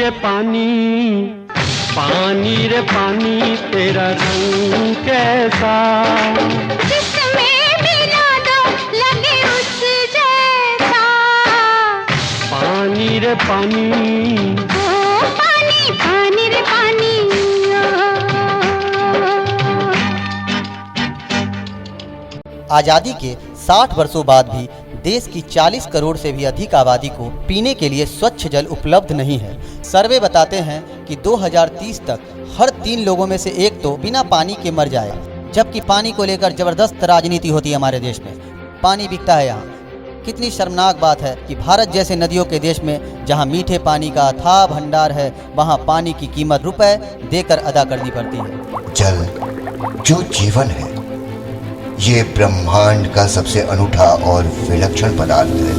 रे पानी, पानी रे पानी तेरा रंग कैसा, जिसमें मिला दो लगे उस जैसा। पानी रे पानी, ओ पानी पानी रे पानी। आज़ादी के 60 वर्षों बाद भी देश की 40 करोड़ से भी अधिक आबादी को पीने के लिए स्वच्छ जल उपलब्ध नहीं है। सर्वे बताते हैं कि 2030 तक हर 3 लोगों में से एक तो बिना पानी के मर जाएगा, जबकि पानी को लेकर जबरदस्त राजनीति होती है हमारे देश में। पानी बिकता है यहाँ। कितनी शर्मनाक बात है कि भारत जैसे नदियों के देश में जहाँ मीठे पानी का अथाह भंडार है, वहाँ पानी की कीमत रुपए देकर अदा करनी पड़ती है। जल जो जीवन है, ये ब्रह्मांड का सबसे अनूठा और विलक्षण पदार्थ है।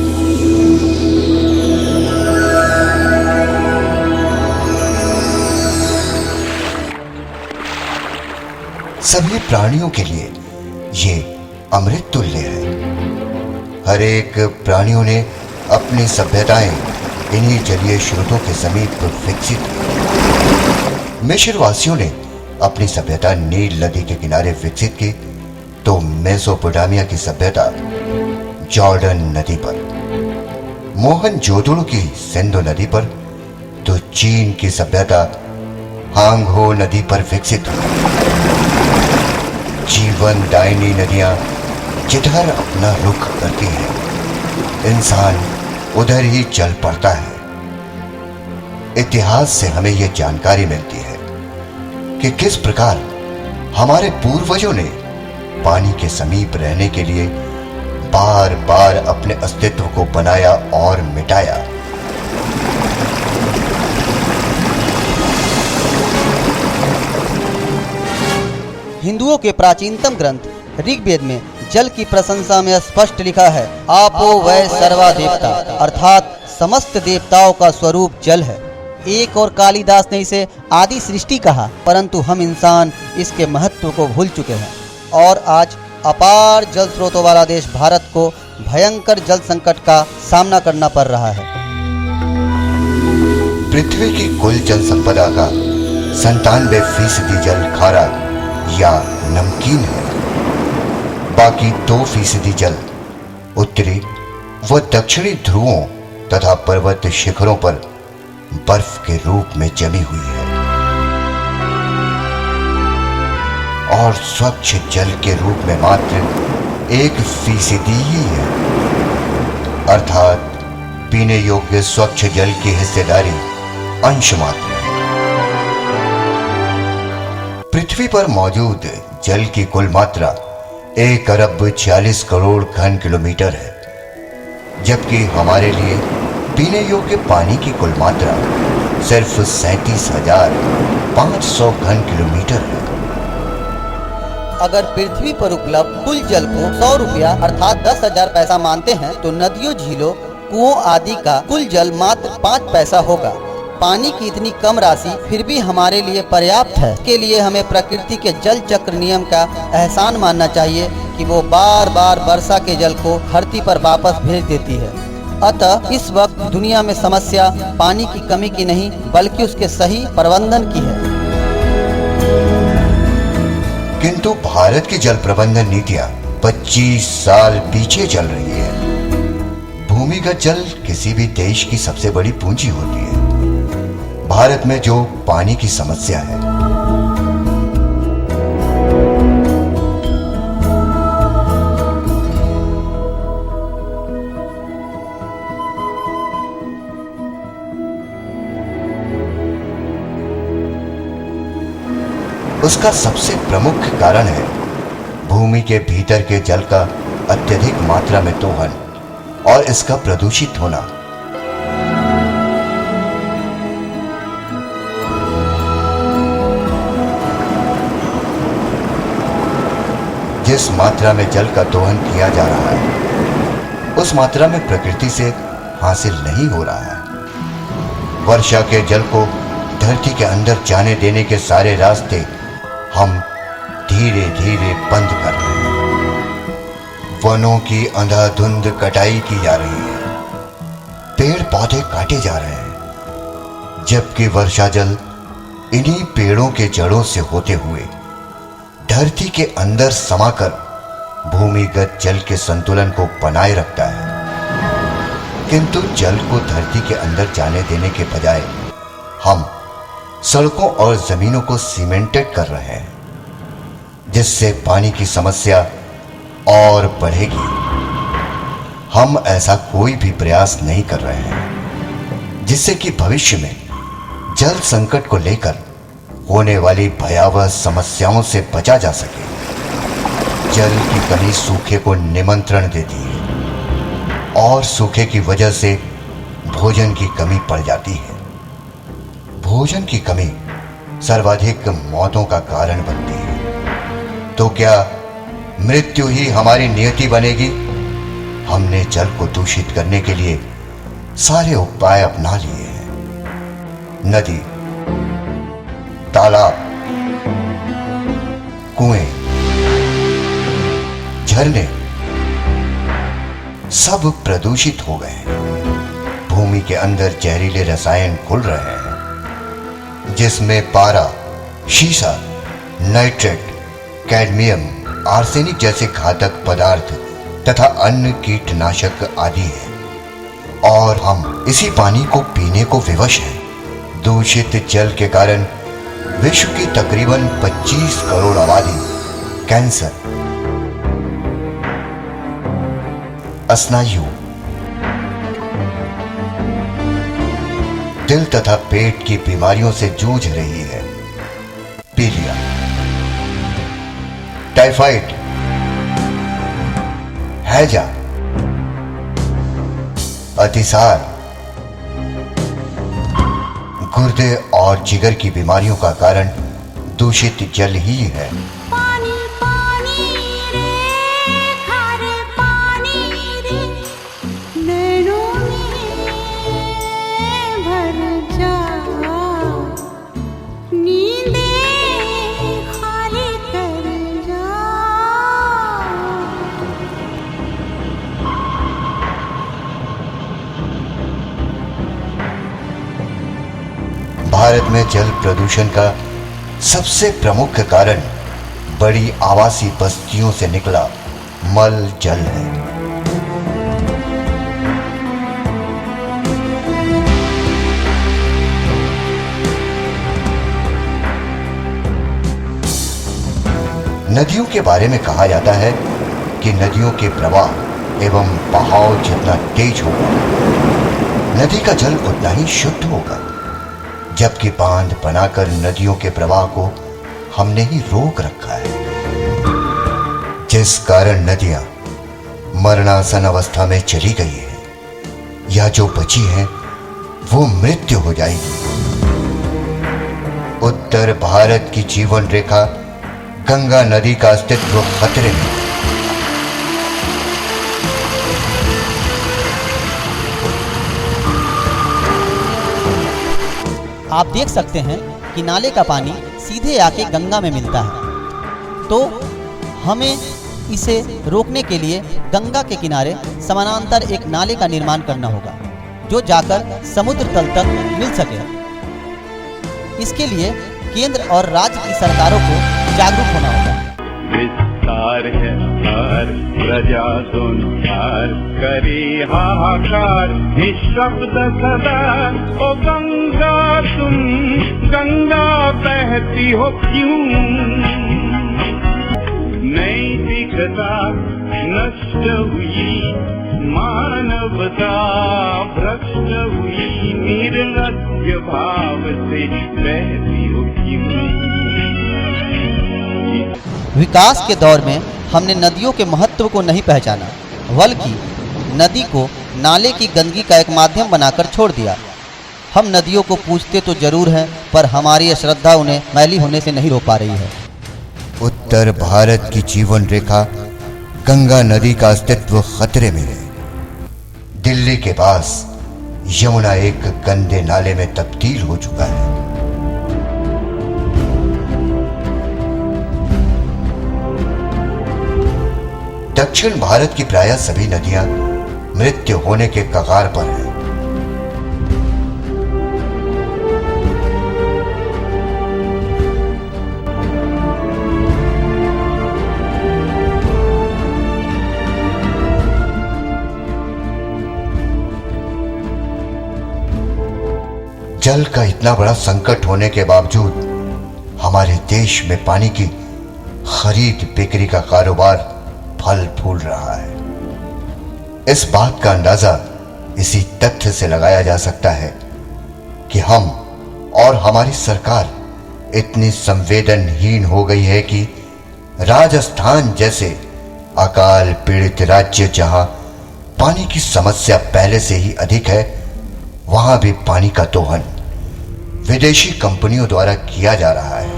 सभी प्राणियों के लिए ये अमृत तुल्य है। हर एक प्राणियों ने अपनी सभ्यताएं इन्हीं जलीय स्रोतों के समीप विकसित की। मिस्रवासियों ने अपनी सभ्यता नील नदी के किनारे विकसित की, तो मेसोपोटामिया की सभ्यता जॉर्डन नदी पर, मोहनजोदड़ो की सिंधु नदी पर, तो चीन की सभ्यता हांगहो नदी पर विकसित हुई। जीवन दायिनी नदियां जिधर अपना रुख करती हैं, इंसान उधर ही चल पड़ता है। इतिहास से हमें यह जानकारी मिलती है कि किस प्रकार हमारे पूर्वजों ने पानी के समीप रहने के लिए बार बार अपने अस्तित्व को बनाया और मिटाया। हिंदुओं के प्राचीनतम ग्रंथ ऋग्वेद में जल की प्रशंसा में स्पष्ट लिखा है, आपो वै सर्वा देवता, अर्थात समस्त देवताओं का स्वरूप जल है। एक और कालिदास ने इसे आदि सृष्टि कहा, परंतु हम इंसान इसके महत्व को भूल चुके हैं और आज अपार जल स्रोतों वाला देश भारत को भयंकर जल संकट का सामना करना पड़ रहा है। पृथ्वी की कुल जल संपदा का 97% जल खारा या नमकीन है। बाकी 2% जल उत्तरी व दक्षिणी ध्रुवों तथा पर्वत शिखरों पर बर्फ के रूप में जमी हुई है और स्वच्छ जल के रूप में मात्र 1% ही है, अर्थात पीने योग्य स्वच्छ जल की हिस्सेदारी अंश मात्र है। पृथ्वी पर मौजूद जल की कुल मात्रा 1 अरब 40 करोड़ घन किलोमीटर है, जबकि हमारे लिए पीने योग्य पानी की कुल मात्रा सिर्फ 37,500 घन किलोमीटर है। अगर पृथ्वी पर उपलब्ध कुल जल को 100 रुपया अर्थात 10,000 पैसा मानते हैं, तो नदियों, झीलों, कुओं आदि का कुल जल मात्र 5 पैसा होगा। पानी की इतनी कम राशि फिर भी हमारे लिए पर्याप्त है। इसके लिए हमें प्रकृति के जल चक्र नियम का एहसान मानना चाहिए कि वो बार बार वर्षा के जल को धरती पर वापस भेज देती है। अतः इस वक्त दुनिया में समस्या पानी की कमी की नहीं, बल्कि उसके सही प्रबंधन की है। किंतु भारत की जल प्रबंधन नीतियां 25 साल पीछे चल रही है। भूमिगत जल किसी भी देश की सबसे बड़ी पूंजी होती है। भारत में जो पानी की समस्या है, उसका सबसे प्रमुख कारण है भूमि के भीतर के जल का अत्यधिक मात्रा में दोहन और इसका प्रदूषित होना। जिस मात्रा में जल का दोहन किया जा रहा है, उस मात्रा में प्रकृति से हासिल नहीं हो रहा है। वर्षा के जल को धरती के अंदर जाने देने के सारे रास्ते हम धीरे धीरे बंद कर रहे हैं। वनों की अंधाधुंध कटाई की जा रही है, पेड़ पौधे काटे जा रहे हैं, जबकि वर्षा जल इन्हीं पेड़ों के जड़ों से होते हुए धरती के अंदर समाकर भूमिगत जल के संतुलन को बनाए रखता है। किंतु जल को धरती के अंदर जाने देने के बजाय हम सड़कों और जमीनों को सीमेंटेड कर रहे हैं, जिससे पानी की समस्या और बढ़ेगी। हम ऐसा कोई भी प्रयास नहीं कर रहे हैं जिससे कि भविष्य में जल संकट को लेकर होने वाली भयावह समस्याओं से बचा जा सके। जल की कमी सूखे को निमंत्रण देती है और सूखे की वजह से भोजन की कमी पड़ जाती है। भोजन की कमी सर्वाधिक मौतों का कारण बनती है। तो क्या मृत्यु ही हमारी नियति बनेगी? हमने जल को दूषित करने के लिए सारे उपाय अपना लिए हैं। नदी, तालाब, कुएं, झरने सब प्रदूषित हो गए हैं। भूमि के अंदर जहरीले रसायन घुल रहे हैं, जिसमें पारा, शीशा, नाइट्रेट, कैडमियम, आर्सेनिक जैसे घातक पदार्थ तथा अन्य कीटनाशक आदि है। और हम इसी पानी को पीने को विवश हैं। दूषित जल के कारण विश्व की तकरीबन 25 करोड़ आबादी कैंसर, स्नायु, दिल तथा पेट की बीमारियों से जूझ रही है। पीलिया, टाइफाइड, हैजा, अतिसार, गुर्दे और जिगर की बीमारियों का कारण दूषित जल ही है। पानी पानी रे खारे पानी रे नैनों में भर जा, नींदे खाली कर जा। भारत में जल प्रदूषण का सबसे प्रमुख कारण बड़ी आवासीय बस्तियों से निकला मल जल है। नदियों के बारे में कहा जाता है कि नदियों के प्रवाह एवं बहाव जितना तेज होगा, नदी का जल उतना ही शुद्ध होगा। जबकि बांध बनाकर नदियों के प्रवाह को हमने ही रोक रखा है, जिस कारण नदियां मरणासन अवस्था में चली गई है, या जो बची है वो मृत्यु हो जाएगी। उत्तर भारत की जीवन रेखा गंगा नदी का अस्तित्व खतरे में। आप देख सकते हैं कि नाले का पानी सीधे आके गंगा में मिलता है। तो हमें इसे रोकने के लिए गंगा के किनारे समानांतर एक नाले का निर्माण करना होगा, जो जाकर समुद्र तल तक मिल सके। इसके लिए केंद्र और राज्य की सरकारों को जागरूक होना होगा। विस्तार है हर प्रजा सुनकार, करी हाहाकार निःशब्द सदा। ओ गंगा तुम गंगा बहती हो क्यों? नैतिकता नष्ट हुई, मानवता भ्रष्ट हुई, निर्लज्ज भाव से बहती हो क्यों? विकास के दौर में हमने नदियों के महत्व को नहीं पहचाना, बल्कि नदी को नाले की गंदगी का एक माध्यम बनाकर छोड़ दिया। हम नदियों को पूजते तो जरूर हैं, पर हमारी अश्रद्धा उन्हें मैली होने से नहीं रोक पा रही है। उत्तर भारत की जीवन रेखा गंगा नदी का अस्तित्व खतरे में है। दिल्ली के पास यमुना एक गंदे नाले में तब्दील हो चुका है। दक्षिण भारत की प्रायः सभी नदियां मृत्यु होने के कगार पर हैं। जल का इतना बड़ा संकट होने के बावजूद हमारे देश में पानी की खरीद बिक्री का कारोबार फल फूल रहा है। इस बात का अंदाजा इसी तथ्य से लगाया जा सकता है कि हम और हमारी सरकार इतनी संवेदनहीन हो गई है कि राजस्थान जैसे अकाल पीड़ित राज्य जहां पानी की समस्या पहले से ही अधिक है, वहां भी पानी का दोहन विदेशी कंपनियों द्वारा किया जा रहा है।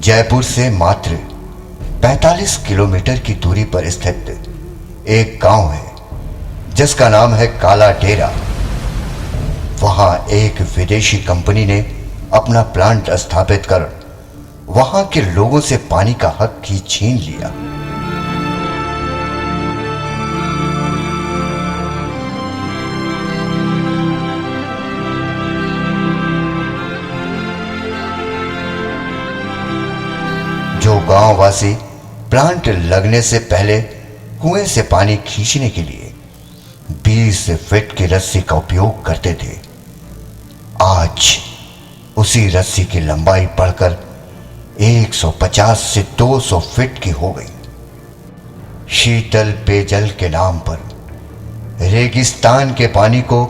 जयपुर से मात्र 45 किलोमीटर की दूरी पर स्थित एक गांव है जिसका नाम है काला डेरा। वहां एक विदेशी कंपनी ने अपना प्लांट स्थापित कर वहां के लोगों से पानी का हक ही छीन लिया। जो गांववासी प्लांट लगने से पहले कुएं से पानी खींचने के लिए 20 फीट की रस्सी का उपयोग करते थे, आज उसी रस्सी की लंबाई बढ़कर 150 से 200 फीट की हो गई। शीतल पेयजल के नाम पर रेगिस्तान के पानी को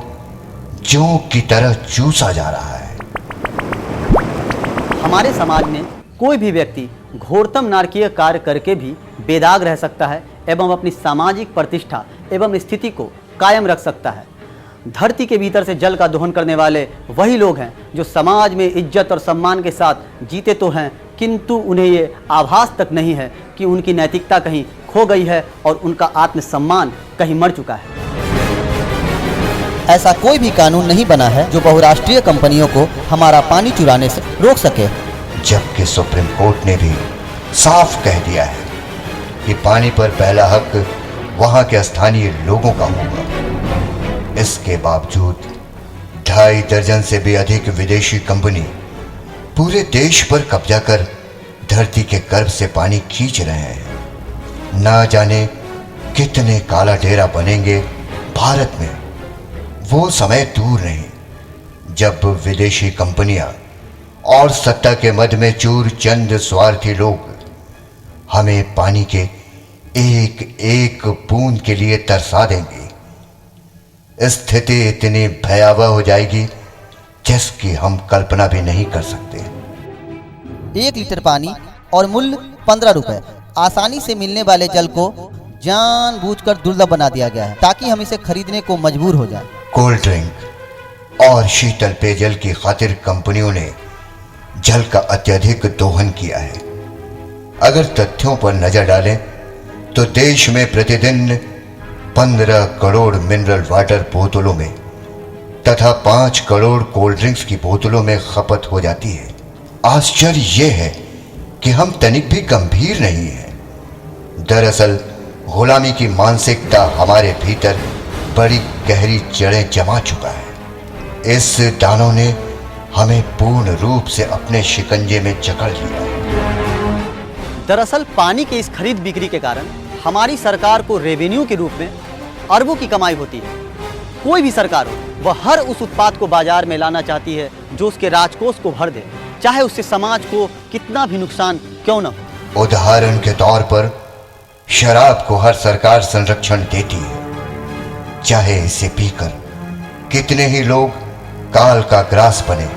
जोंक की तरह चूसा जा रहा है। हमारे समाज में कोई भी व्यक्ति घोरतम नारकीय कार्य करके भी बेदाग रह सकता है एवं अपनी सामाजिक प्रतिष्ठा एवं स्थिति को कायम रख सकता है। धरती के भीतर से जल का दोहन करने वाले वही लोग हैं जो समाज में इज्जत और सम्मान के साथ जीते तो हैं, किंतु उन्हें ये आभास तक नहीं है कि उनकी नैतिकता कहीं खो गई है और उनका आत्मसम्मान कहीं मर चुका है। ऐसा कोई भी कानून नहीं बना है जो बहुराष्ट्रीय कंपनियों को हमारा पानी चुराने से रोक सके, जबकि सुप्रीम कोर्ट ने भी साफ कह दिया है कि पानी पर पहला हक वहां के स्थानीय लोगों का होगा। इसके बावजूद 2.5 दर्जन से भी अधिक विदेशी कंपनी पूरे देश पर कब्जा कर धरती के गर्भ से पानी खींच रहे हैं। ना जाने कितने काला डेरा बनेंगे भारत में। वो समय दूर नहीं जब विदेशी कंपनियां और सत्ता के मद में चूर चंद स्वार्थी लोग हमें पानी के एक एक बूंद के लिए तरसा देंगे। स्थिति इतनी भयावह हो जाएगी जिसकी हम कल्पना भी नहीं कर सकते। 1 लीटर पानी और मूल्य 15 रुपए। आसानी से मिलने वाले जल को जानबूझकर दुर्लभ बना दिया गया है ताकि हम इसे खरीदने को मजबूर हो जाएं। कोल्ड ड्रिंक और शीतल पेयजल की खातिर कंपनियों ने जल का अत्यधिक दोहन किया है। अगर तथ्यों पर नजर डालें तो देश में प्रतिदिन 15 करोड़ मिनरल वाटर बोतलों में तथा 5 करोड़ कोल्ड ड्रिंक्स की बोतलों में खपत हो जाती है। आश्चर्य यह है कि हम तनिक भी गंभीर नहीं हैं। दरअसल गुलामी की मानसिकता हमारे भीतर बड़ी गहरी जड़ें जमा चुका है। इस दानों ने हमें पूर्ण रूप से अपने शिकंजे में जकड़ लिया। दरअसल पानी के इस खरीद बिक्री के कारण हमारी सरकार को रेवेन्यू के रूप में अरबों की कमाई होती है। कोई भी सरकार हो वह हर उस उत्पाद को बाजार में लाना चाहती है जो उसके राजकोष को भर दे, चाहे उससे समाज को कितना भी नुकसान क्यों न हो। उदाहरण के तौर पर शराब को हर सरकार संरक्षण देती है, चाहे इसे पीकर कितने ही लोग काल का ग्रास बने,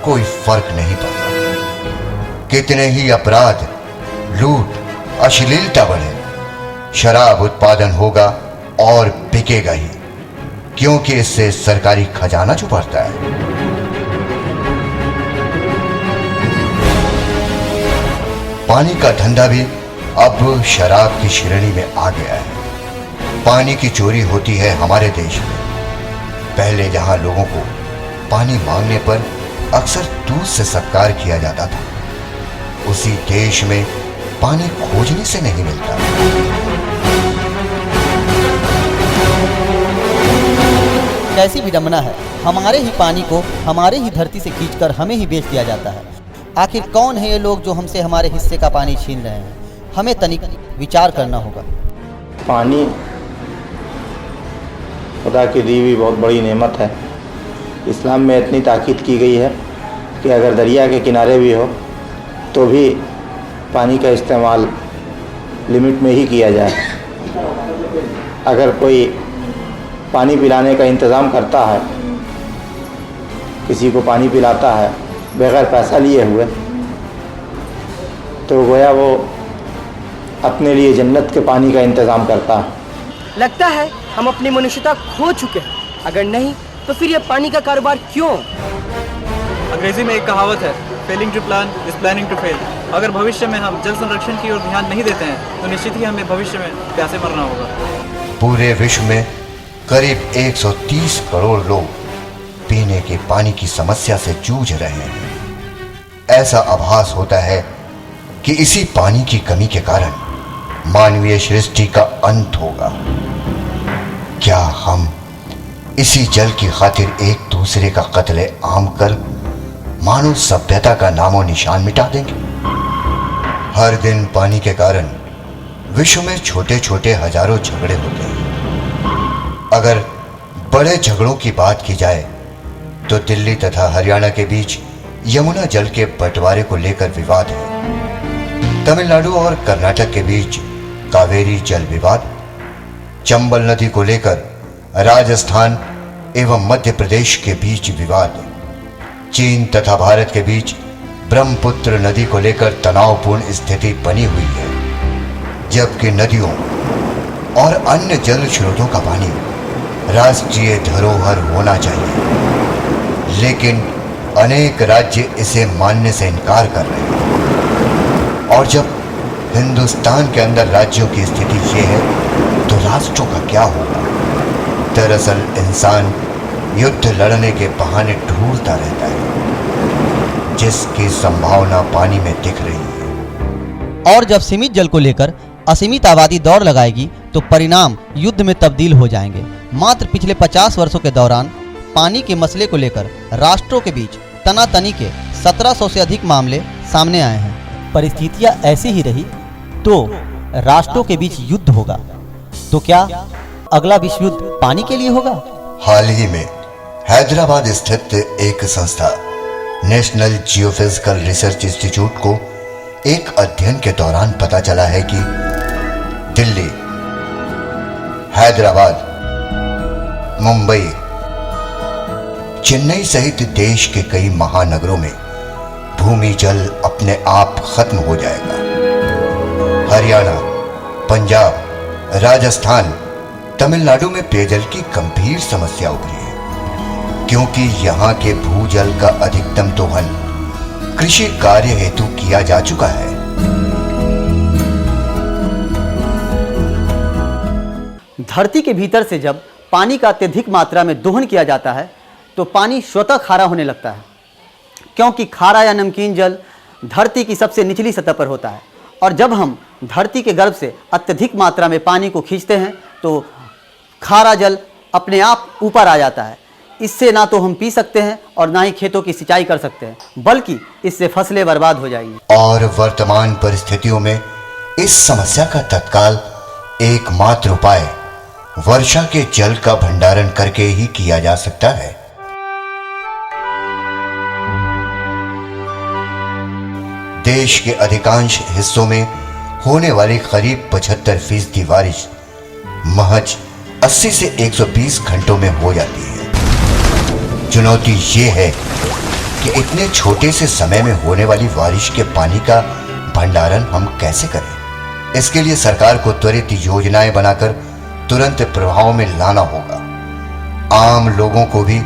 कोई फर्क नहीं पड़ता। कितने ही अपराध, लूट, अश्लीलता बढ़े, शराब उत्पादन होगा और बिकेगा ही, क्योंकि इससे सरकारी खजाना छुपाता है। पानी का धंधा भी अब शराब की श्रेणी में आ गया है। पानी की चोरी होती है हमारे देश में। पहले जहां लोगों को पानी मांगने पर अक्सर दूध से सत्कार किया जाता था, उसी देश में पानी खोजने से नहीं मिलता। कैसी विडंबना है, हमारे ही पानी को हमारे ही धरती से खींचकर हमें ही बेच दिया जाता है। आखिर कौन है ये लोग जो हमसे हमारे हिस्से का पानी छीन रहे हैं? हमें तनिक विचार करना होगा। पानी खुदा की दी हुई बहुत बड़ी नेमत है। इस्लाम में इतनी ताकीद की गई है कि अगर दरिया के किनारे भी हो तो भी पानी का इस्तेमाल लिमिट में ही किया जाए। अगर कोई पानी पिलाने का इंतज़ाम करता है, किसी को पानी पिलाता है बग़ैर पैसा लिए हुए, तो गोया वो अपने लिए जन्नत के पानी का इंतज़ाम करता है। लगता है हम अपनी मनुष्यता खो चुके हैं। अगर नहीं तो फिर ये पानी का कारोबार क्यों? अंग्रेजी में एक कहावत है, failing to plan is planning to fail. अगर भविष्य में हम जल संरक्षण की ओर ध्यान नहीं देते हैं तो निश्चित ही हमें भविष्य में प्यासे मरना होगा। पूरे विश्व में करीब 130 करोड़ लोग पीने के पानी की समस्या से जूझ रहे हैं। ऐसा आभास होता है कि इसी पानी की कमी के कारण मानवीय सृष्टि का अंत होगा। क्या हम इसी जल की खातिर एक दूसरे का कत्ले आम कर मानव सभ्यता का नामो निशान मिटा देंगे? हर दिन पानी के कारण विश्व में छोटे छोटे हजारों झगड़े होते हैं। अगर बड़े झगड़ों की बात की जाए तो दिल्ली तथा हरियाणा के बीच यमुना जल के बंटवारे को लेकर विवाद है। तमिलनाडु और कर्नाटक के बीच कावेरी जल विवाद, चंबल नदी को लेकर राजस्थान एवं मध्य प्रदेश के बीच विवाद, चीन तथा भारत के बीच ब्रह्मपुत्र नदी को लेकर तनावपूर्ण स्थिति बनी हुई है। जबकि नदियों और अन्य जल स्रोतों का पानी राष्ट्रीय धरोहर होना चाहिए, लेकिन अनेक राज्य इसे मानने से इनकार कर रहे हैं। और जब हिंदुस्तान के अंदर राज्यों की स्थिति ये है तो राष्ट्रों का क्या होगा? दरअसल इंसान युद्ध लड़ने के बहाने ढूंढता रहता है, जिसकी संभावना पानी में दिख रही है। और जब सीमित जल को लेकर असीमित आबादी दौड़ लगाएगी तो परिणाम युद्ध में तब्दील हो जाएंगे। मात्र पिछले 50 वर्षों के दौरान पानी के मसले को लेकर राष्ट्रों के बीच तनातनी के 1700 से अधिक मामले सामने आए हैं। परिस्थितियां ऐसी ही रही तो राष्ट्रों के बीच युद्ध होगा। तो क्या अगला विश्व युद्ध पानी के लिए होगा? हाल ही में हैदराबाद स्थित एक संस्था नेशनल जियोफिजिकल रिसर्च इंस्टीट्यूट को एक अध्ययन के दौरान पता चला है कि दिल्ली, हैदराबाद, मुंबई, चेन्नई सहित देश के कई महानगरों में भूमि जल अपने आप खत्म हो जाएगा। हरियाणा, पंजाब, राजस्थान, तमिलनाडु में पेयजल की गंभीर समस्या उभरी है, क्योंकि यहाँ के भूजल का अधिकतम दोहन कृषि कार्य हेतु किया जा चुका है। धरती के भीतर से जब पानी का अत्यधिक मात्रा में दोहन किया जाता है तो पानी स्वतः खारा होने लगता है, क्योंकि खारा या नमकीन जल धरती की सबसे निचली सतह पर होता है। और जब हम धरती के गर्भ से अत्यधिक मात्रा में पानी को खींचते हैं तो खारा जल अपने आप ऊपर आ जाता है। इससे ना तो हम पी सकते हैं और ना ही खेतों की सिंचाई कर सकते हैं, बल्कि इससे फसलें बर्बाद हो जाएंगी। और वर्तमान परिस्थितियों में इस समस्या का तत्काल एकमात्र उपाय वर्षा के जल का भंडारण करके ही किया जा सकता है। देश के अधिकांश हिस्सों में होने वाली करीब 75% बारिश महज 80 से 120 घंटों में हो जाती है। चुनौती ये है कि इतने छोटे से समय में होने वाली बारिश के पानी का भंडारण हम कैसे करें। इसके लिए सरकार को त्वरित योजनाएं बनाकर तुरंत प्रभाव में लाना होगा। आम लोगों को भी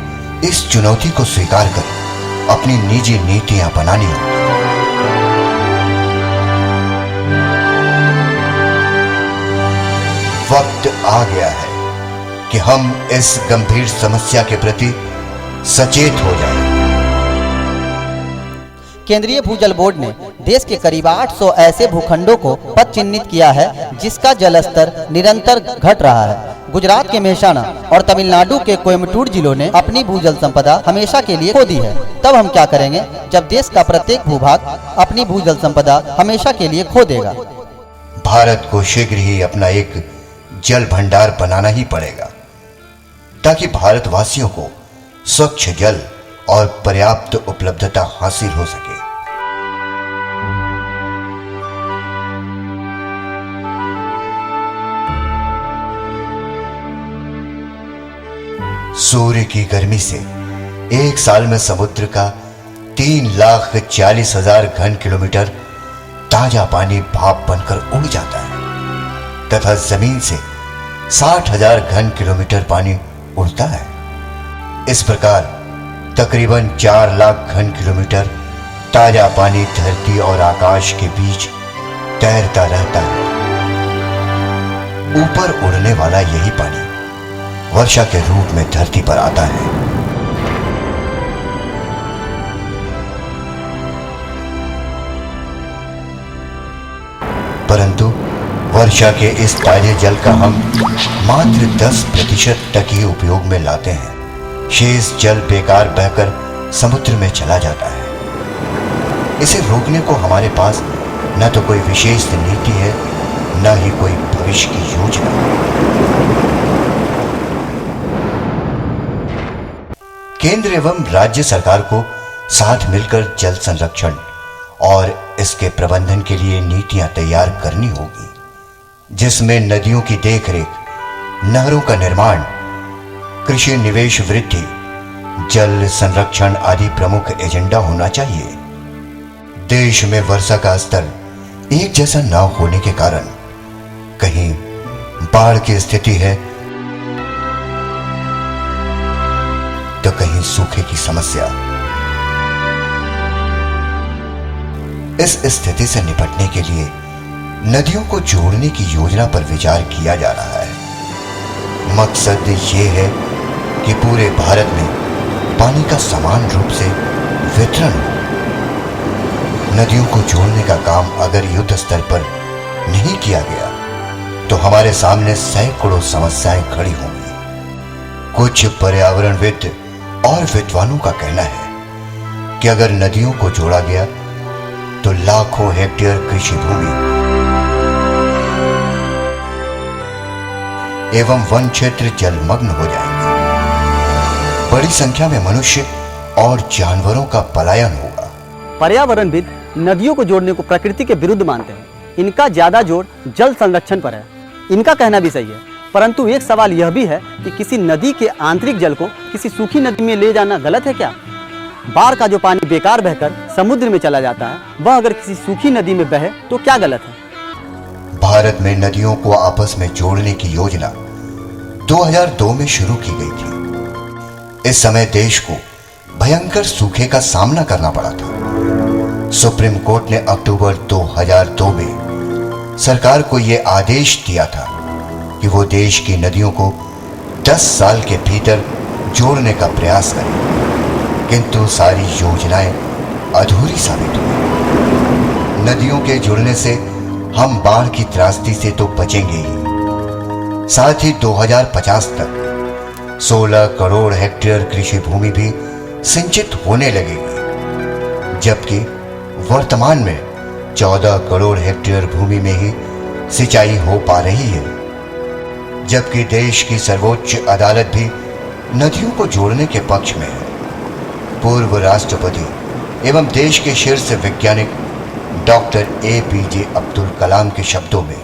इस चुनौती को स्वीकार कर अपनी निजी नीतियां बनानी होगी। वक्त आ गया है कि हम इस गंभीर समस्या के प्रति सचेत हो जाएं। केंद्रीय भूजल बोर्ड ने देश के करीब 800 ऐसे भूखंडों को पद चिन्हित किया है जिसका जल स्तर निरंतर घट रहा है। गुजरात के मेहसाणा और तमिलनाडु के कोयम्बटूर जिलों ने अपनी भूजल संपदा हमेशा के लिए खो दी है। तब हम क्या करेंगे जब देश का प्रत्येक भूभाग अपनी भूजल संपदा हमेशा के लिए खो देगा? भारत को शीघ्र ही अपना एक जल भंडार बनाना ही पड़ेगा। ताकि भारतवासियों को स्वच्छ जल और पर्याप्त उपलब्धता हासिल हो सके। सूर्य की गर्मी से एक साल में समुद्र का 3,40,000 घन किलोमीटर ताजा पानी भाप बनकर उड़ जाता है तथा जमीन से 60,000 घन किलोमीटर पानी उड़ता है। इस प्रकार तकरीबन 4 लाख घन किलोमीटर ताजा पानी धरती और आकाश के बीच तैरता रहता है। ऊपर उड़ने वाला यही पानी वर्षा के रूप में धरती पर आता है। परंतु वर्षा के इस ताजे जल का हम मात्र 10% तक ही उपयोग में लाते हैं। शेष जल बेकार बहकर समुद्र में चला जाता है। इसे रोकने को हमारे पास न तो कोई विशेष नीति है, न ही कोई भविष्य की योजना। केंद्र एवं राज्य सरकार को साथ मिलकर जल संरक्षण और इसके प्रबंधन के लिए नीतियां तैयार करनी होगी, जिसमें नदियों की देखरेख, नहरों का निर्माण, कृषि निवेश वृद्धि, जल संरक्षण आदि प्रमुख एजेंडा होना चाहिए। देश में वर्षा का स्तर एक जैसा न होने के कारण कहीं बाढ़ की स्थिति है तो कहीं सूखे की समस्या। इस स्थिति से निपटने के लिए नदियों को जोड़ने की योजना पर विचार किया जा रहा है। मकसद ये है कि पूरे भारत में पानी का समान रूप से वितरण हो। नदियों को जोड़ने का काम अगर युद्ध स्तर पर नहीं किया गया तो हमारे सामने सैकड़ों समस्याएं खड़ी होंगी। कुछ पर्यावरणविद और विद्वानों का कहना है कि अगर नदियों को जोड़ा गया तो लाखों हेक्टेयर कृषि भूमि एवं वन क्षेत्र जलमग्न हो जाएंगे। बड़ी संख्या में मनुष्य और जानवरों का पलायन होगा। पर्यावरणविद नदियों को जोड़ने को प्रकृति के विरुद्ध मानते हैं। इनका ज्यादा जोर जल संरक्षण पर है। इनका कहना भी सही है, परंतु एक सवाल यह भी है कि किसी नदी के आंतरिक जल को किसी सूखी नदी में ले जाना गलत है क्या? बाढ़ का जो पानी बेकार बहकर समुद्र में चला जाता है, वह अगर किसी सूखी नदी में बहे तो क्या गलत है? भारत में नदियों को आपस में जोड़ने की योजना 2002 में शुरू की गई थी। इस समय देश को भयंकर सूखे का सामना करना पड़ा था। सुप्रीम कोर्ट ने अक्टूबर 2002 में सरकार को यह आदेश दिया था कि वो देश की नदियों को 10 साल के भीतर जोड़ने का प्रयास करें, किंतु सारी योजनाएं अधूरी साबित हुई। नदियों के जुड़ने से हम बाढ़ की त्रासदी से तो बचेंगे ही, साथ ही 2050 तक 16 करोड़ हेक्टेयर कृषि भूमि भी सिंचित होने लगेगी, जबकि वर्तमान में 14 करोड़ हेक्टेयर भूमि में ही सिंचाई हो पा रही है। जबकि देश की सर्वोच्च अदालत भी नदियों को जोड़ने के पक्ष में है। पूर्व राष्ट्रपति एवं देश के शीर्ष वैज्ञानिक डॉक्टर APJ अब्दुल कलाम के शब्दों में,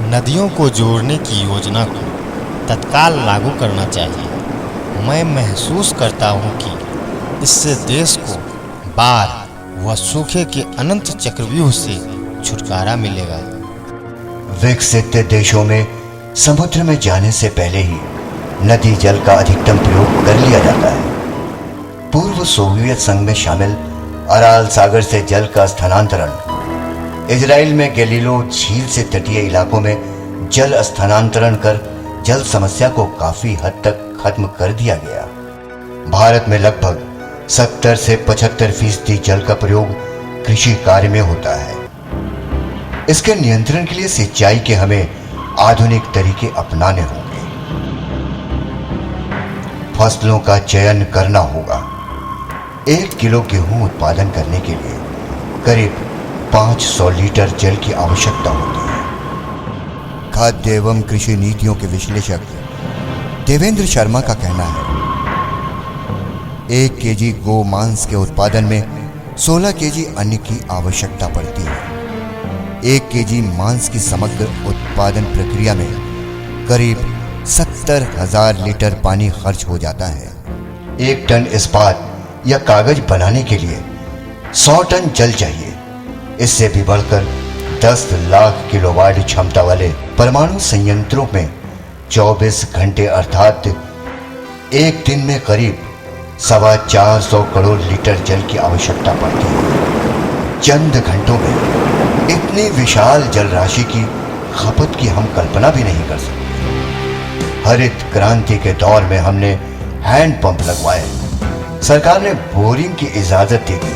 नदियों को जोड़ने की योजना को तत्काल लागू करना चाहिए। मैं महसूस करता हूं कि इससे देश को बाढ़ व सूखे के अनंत चक्रव्यूह से छुटकारा मिलेगा। विकसित देशों में समुद्र में जाने से पहले ही नदी जल का अधिकतम प्रयोग कर लिया जाता है। पूर्व सोवियत संघ में शामिल अराल सागर से जल का स्थानांतरण, इजराइल में गैलीलो झील से तटीय इलाकों में जल स्थानांतरण कर जल समस्या को काफी हद तक खत्म कर दिया गया। भारत में लगभग 70 से 75% जल का प्रयोग कृषि कार्य में होता है। इसके नियंत्रण के लिए सिंचाई के हमें आधुनिक तरीके अपनाने होंगे। फसलों का चयन करना होगा। 1 किलो गेहूं उत्पादन करने के लिए करीब 500 लीटर जल की आवश्यकता होती है। खाद्य एवं कृषि नीतियों के विश्लेषक देवेंद्र शर्मा का कहना है 1 केजी गो मांस के उत्पादन में 16 केजी अन्न की आवश्यकता पड़ती है। 1 केजी मांस की समग्र उत्पादन प्रक्रिया में करीब 70,000 लीटर पानी खर्च हो जाता है। 1 टन इस्पात या कागज बनाने के लिए 100 टन जल चाहिए। इससे भी बढ़कर 10 लाख किलोवाट क्षमता वाले परमाणु संयंत्रों में 24 घंटे अर्थात एक दिन में करीब 425 करोड़ लीटर जल की आवश्यकता पड़ती है। चंद घंटों में इतनी विशाल जल राशि की खपत की हम कल्पना भी नहीं कर सकते। हरित क्रांति के दौर में हमने हैंड पंप लगवाए। सरकार ने बोरिंग की इजाजत दे दी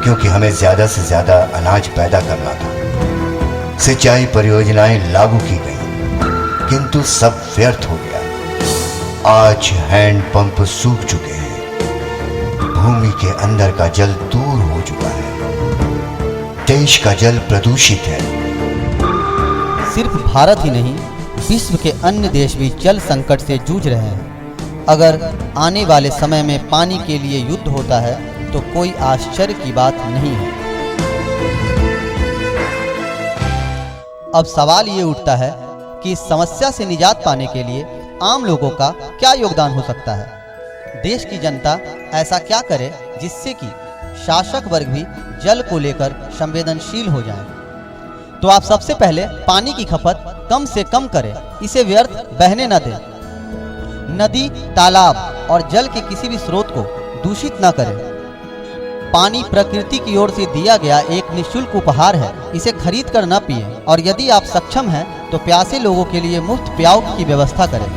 क्योंकि हमें ज्यादा से ज्यादा अनाज पैदा करना था। सिंचाई परियोजनाएं लागू की गई किंतु सब व्यर्थ हो गया। आज हैंड पंप सूख चुके हैं। भूमि के अंदर का जल दूर हो चुका है। देश का जल प्रदूषित है। सिर्फ भारत ही नहीं, विश्व के अन्य देश भी जल संकट से जूझ रहे हैं। अगर आने वाले समय में पानी के लिए युद्ध होता है तो कोई आश्चर्य की बात नहीं है। अब सवाल ये उठता है कि इस समस्या से निजात पाने के लिए आम लोगों का क्या योगदान हो सकता है। देश की जनता ऐसा क्या करे जिससे कि शासक वर्ग भी जल को लेकर संवेदनशील हो जाए। तो आप सबसे पहले पानी की खपत कम से कम करें, इसे व्यर्थ बहने न दें। नदी, तालाब और जल के किसी भी स्रोत को दूषित न करें। पानी प्रकृति की ओर से दिया गया एक निःशुल्क उपहार है, इसे खरीद कर न पिए और यदि आप सक्षम हैं तो प्यासे लोगों के लिए मुफ्त प्याऊ की व्यवस्था करें।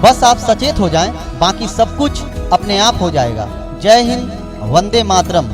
बस आप सचेत हो जाएं, बाकी सब कुछ अपने आप हो जाएगा। जय हिंद, वंदे मातरम।